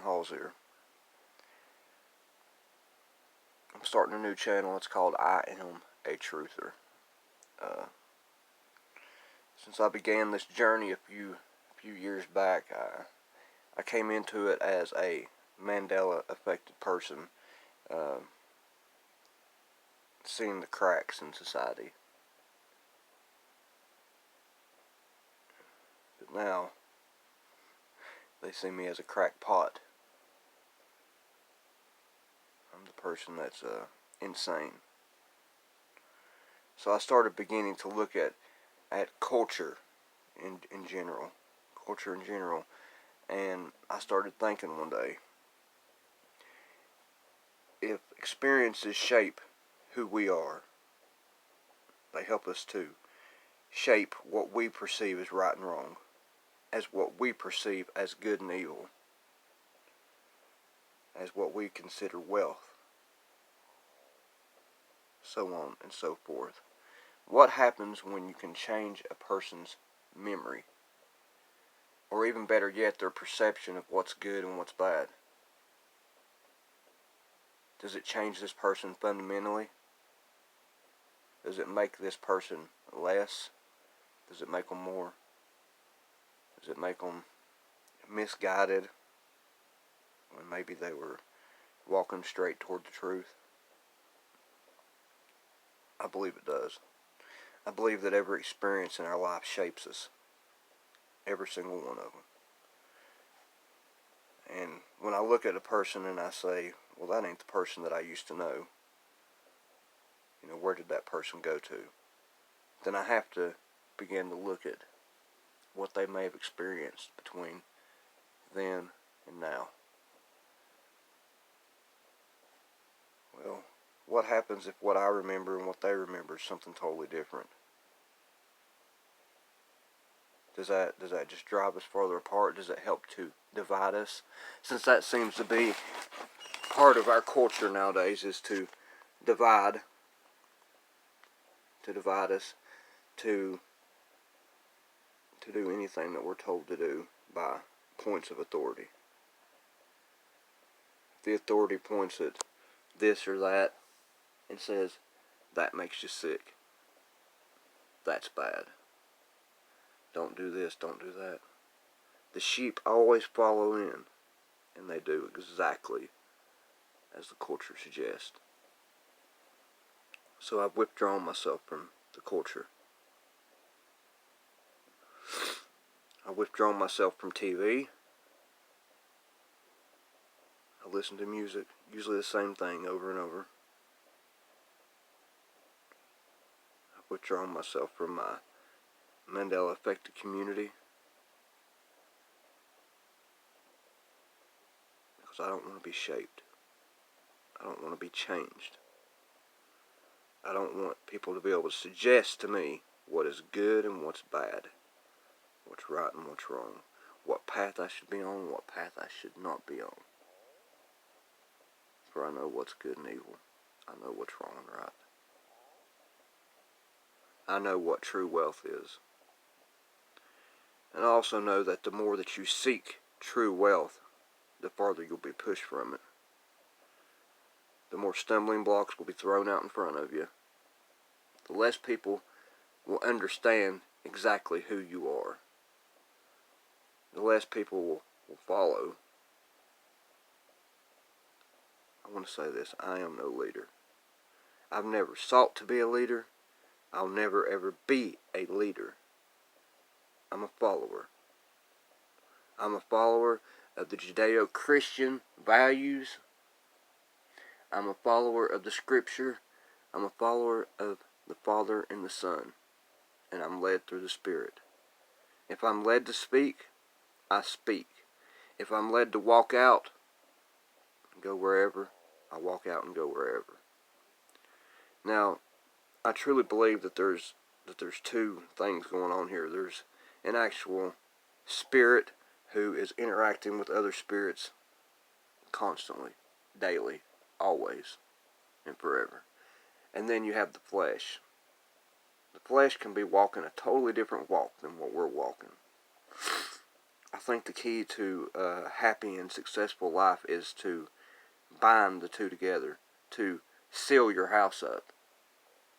Halls here. I'm starting a new channel. It's called I Am a Truther. Since I began this journey a few years back, I came into it as a Mandela affected person, seeing the cracks in society. But now they see me as a crackpot. I'm the person that's insane. So I started beginning to look at culture in general. Culture in general. And I started thinking one day, if experiences shape who we are, they help us to shape what we perceive as right and wrong, as what we perceive as good and evil, as what we consider wealth, so on and so forth. What happens when you can change a person's memory? Or even better yet, their perception of what's good and what's bad? Does it change this person fundamentally? Does it make this person less? Does it make them more? Does it make them misguided when maybe they were walking straight toward the truth? I believe it does. I believe that every experience in our life shapes us. Every single one of them. And when I look at a person and I say, well, that ain't the person that I used to know, where did that person go to? Then I have to begin to look at what they may have experienced between then and now. Well, what happens if what I remember and what they remember is something totally different? Does that just drive us farther apart? Does it help to divide us? Since that seems to be part of our culture nowadays, is to divide us, to do anything that we're told to do by points of authority. If the authority points at this or that and says, that makes you sick, that's bad. Don't do this, don't do that. The sheep always follow in, and they do exactly as the culture suggests. So I've withdrawn myself from the culture. I've withdrawn myself from TV. I listen to music, usually the same thing over and over. I've withdrawn myself from my Mandela affected community because I don't want to be shaped. I don't want to be changed. I don't want people to be able to suggest to me what is good and what's bad, what's right and what's wrong, what path I should be on, what path I should not be on. For I know what's good and evil. I know what's wrong and right. I know what true wealth is. And I also know that the more that you seek true wealth, the farther you'll be pushed from it. The more stumbling blocks will be thrown out in front of you. The less people will understand exactly who you are. The less people will follow. I want to say this, I am no leader. I've never sought to be a leader. I'll never ever be a leader. I'm a follower. I'm a follower of the Judeo-Christian values. I'm a follower of the Scripture. I'm a follower of the Father and the Son. And I'm led through the Spirit. If I'm led to speak, I speak. If I'm led to walk out and go wherever, I walk out and go wherever. Now, I truly believe that there's two things going on here. There's an actual spirit who is interacting with other spirits constantly, daily, always, and forever. And then you have the flesh. The flesh can be walking a totally different walk than what we're walking. I think the key to a happy and successful life is to bind the two together, to seal your house up,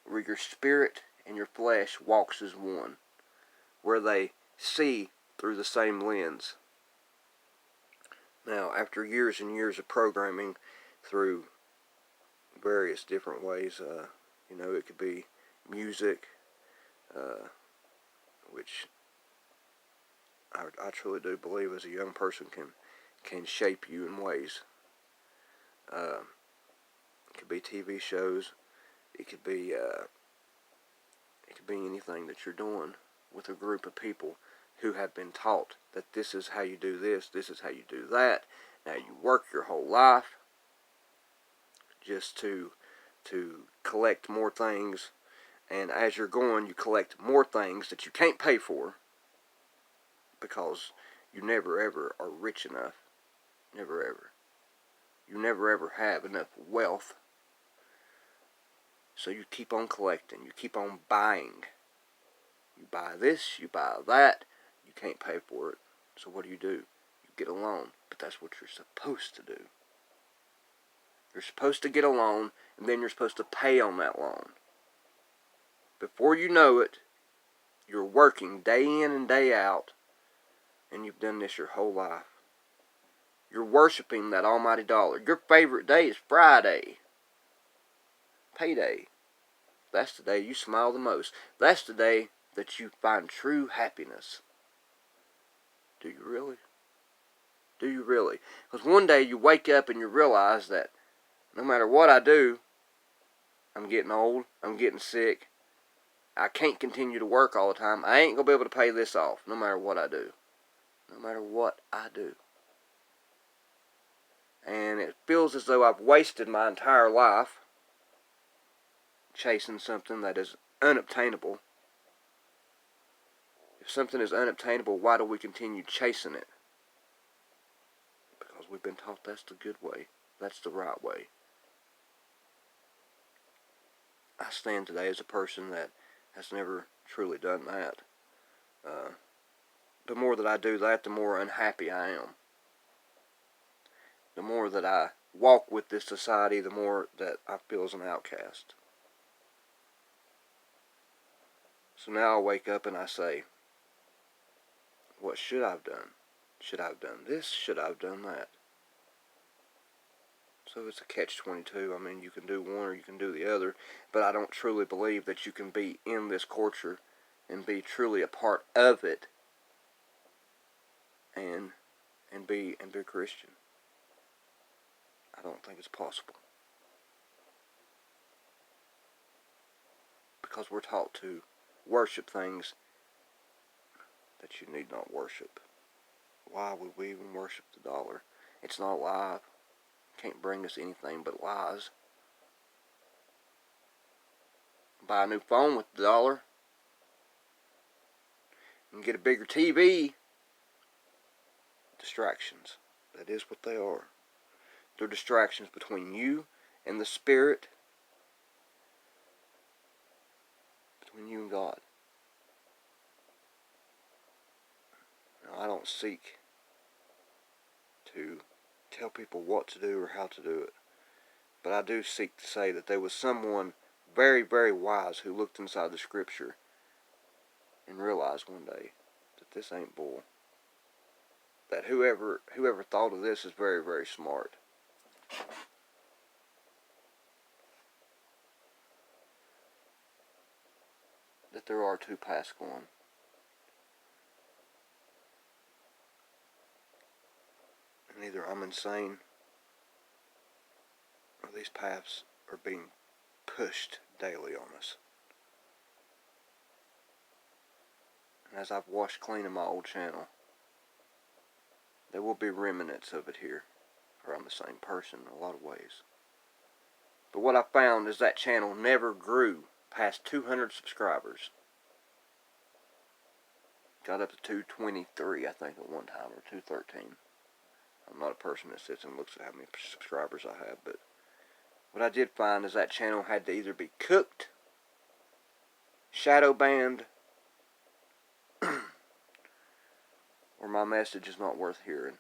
where your spirit and your flesh walks as one, where they see through the same lens. Now, after years and years of programming through various different ways, it could be music, which I truly do believe as a young person can shape you in ways. It could be TV shows. It could be anything that you're doing with a group of people who have been taught that this is how you do this, this is how you do that. Now you work your whole life just to collect more things, and as you're going, you collect more things that you can't pay for because you never ever are rich enough. Never ever. You never ever have enough wealth. So you keep on collecting. You keep on buying. You buy this, you buy that. You can't pay for it. So what do? You get a loan. But that's what you're supposed to do. You're supposed to get a loan, and then you're supposed to pay on that loan. Before you know it, you're working day in and day out, and you've done this your whole life. You're worshiping that almighty dollar. Your favorite day is Friday. Payday. That's the day you smile the most. That's the day that you find true happiness. Do you really? Do you really? Because one day you wake up and you realize that no matter what I do, I'm getting old, I'm getting sick, I can't continue to work all the time, I ain't going to be able to pay this off no matter what I do. No matter what I do. And it feels as though I've wasted my entire life chasing something that is unobtainable. If something is unobtainable, why do we continue chasing it? Because we've been taught that's the good way. That's the right way. I stand today as a person that has never truly done that. The more that I do that, the more unhappy I am. The more that I walk with this society, the more that I feel as an outcast. So now I wake up and I say, what should I have done? Should I have done this? Should I have done that? So it's a catch-22. I mean, you can do one or you can do the other, but I don't truly believe that you can be in this culture and be truly a part of it and be a Christian. I don't think it's possible. Because we're taught to worship things that you need not worship. Why would we even worship the dollar? It's not alive. Can't bring us anything but lies. Buy a new phone with the dollar. And get a bigger TV. Distractions. That is what they are. They're distractions between you and the Spirit. Between you and God. Now, I don't seek to tell people what to do or how to do it. But I do seek to say that there was someone very, very wise who looked inside the Scripture and realized one day that this ain't bull. That whoever thought of this is very, very smart. That there are two paths going. And either I'm insane or these paths are being pushed daily on us. And as I've washed clean in my old channel, there will be remnants of it here, or I'm the same person in a lot of ways. But what I found is that channel never grew past 200 subscribers. Got up to 223, I think, at one time, or 213. I'm not a person that sits and looks at how many subscribers I have, but what I did find is that channel had to either be cooked, shadow banned, or my message is not worth hearing.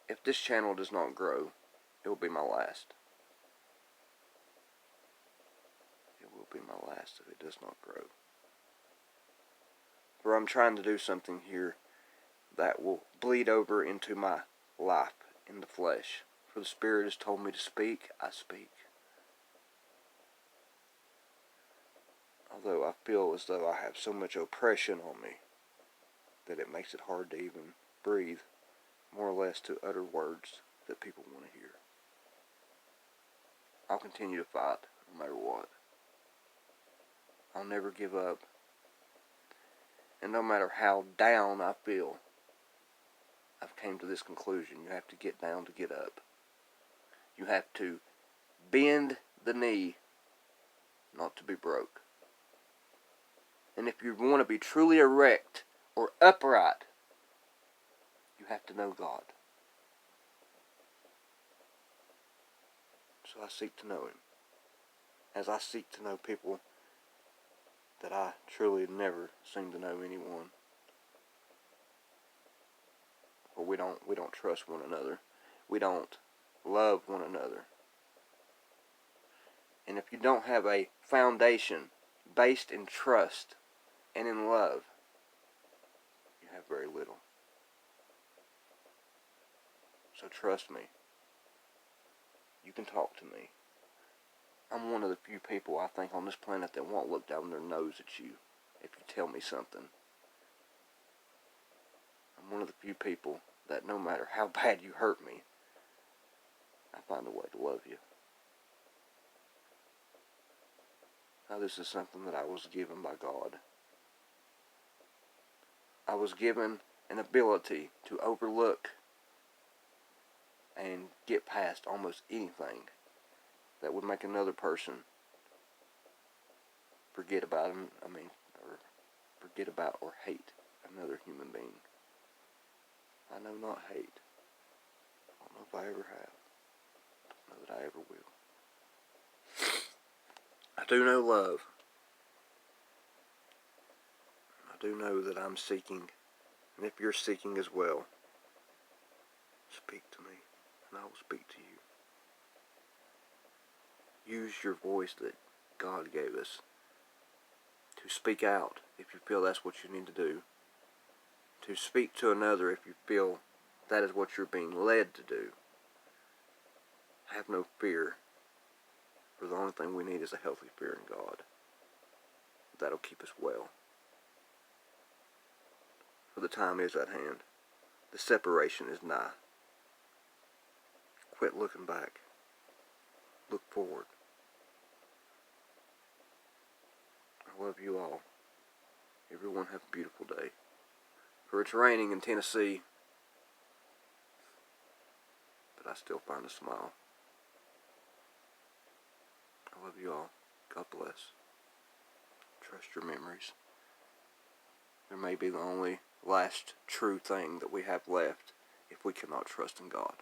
If this channel does not grow, it will be my last. It will be my last if it does not grow. For I'm trying to do something here that will bleed over into my life in the flesh. For the Spirit has told me to speak, I speak. Although I feel as though I have so much oppression on me that it makes it hard to even breathe, more or less to utter words that people want to hear. I'll continue to fight no matter what. I'll never give up. And no matter how down I feel, I've came to this conclusion. You have to get down to get up. You have to bend the knee not to be broke. And if you want to be truly erect or upright, you have to know God. So I seek to know Him. As I seek to know people that I truly never seem to know anyone. Or we don't trust one another. We don't love one another. And if you don't have a foundation based in trust and in love, you have very little. So trust me. You can talk to me. I'm one of the few people I think on this planet that won't look down their nose at you if you tell me something. I'm one of the few people that no matter how bad you hurt me, I find a way to love you. Now this is something that I was given by God. I was given an ability to overlook and get past almost anything that would make another person forget about him, or forget about or hate another human being. I know not hate. I don't know if I ever have. I don't know that I ever will. I do know love. I do know that I'm seeking, and if you're seeking as well, speak to me, and I will speak to you. Use your voice that God gave us to speak out if you feel that's what you need to do. To speak to another if you feel that is what you're being led to do. Have no fear, for the only thing we need is a healthy fear in God. That'll keep us well. For the time is at hand. The separation is nigh. Quit looking back. Look forward. I love you all. Everyone have a beautiful day. For it's raining in Tennessee, but I still find a smile. I love you all. God bless. Trust your memories. There may be the only last true thing that we have left if we cannot trust in God.